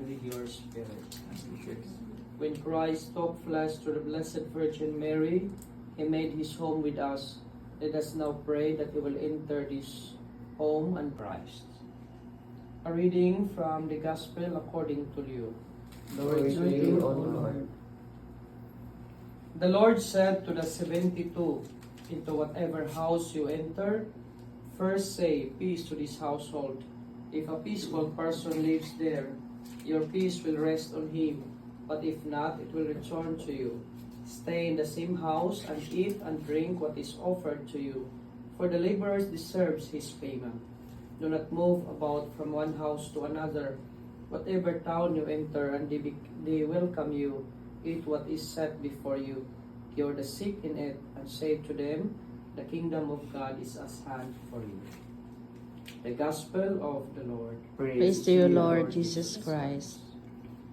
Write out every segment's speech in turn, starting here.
and with your spirit. When Christ took flesh to the Blessed Virgin Mary, He made His home with us. Let us now pray that He will enter this home and Christ. A reading from the Gospel according to Luke. Glory to you, O Lord. The Lord said to the 72, into whatever house you enter, first say, peace to this household. If a peaceful person lives there, your peace will rest on him, but if not, it will return to you. Stay in the same house and eat and drink what is offered to you, for the laborer deserves his payment. Do not move about from one house to another. Whatever town you enter and they welcome you, eat what is set before you. Cure the sick in it, and say to them, the kingdom of God is at hand for you. The Gospel of the Lord. Praise to you, Lord Jesus Christ.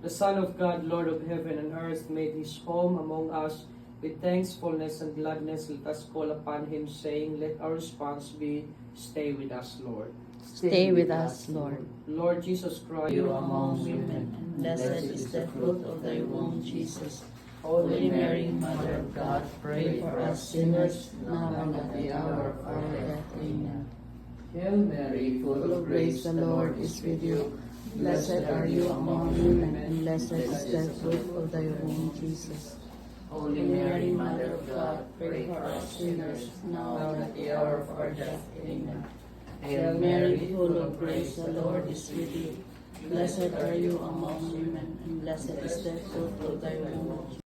The Son of God, Lord of heaven and earth, made His home among us. With thankfulness and gladness, let us call upon Him, saying, let our response be, stay with us, Lord. Stay with us, Lord. Lord Jesus Christ, You among women, and blessed is the fruit of thy womb, Jesus. Holy Mary, Mother of God, pray for us sinners, now and at the hour of our death. Amen. Hail Mary, full of grace, The Lord is with you. Blessed are you among women, and blessed is the fruit of thy womb, Jesus. Holy Mary, Mother of God, pray for us sinners, now and at the hour of our death. Amen. Hail Mary, full of grace, the Lord is with you. Blessed are you among women, and blessed is the fruit of thy womb, Jesus.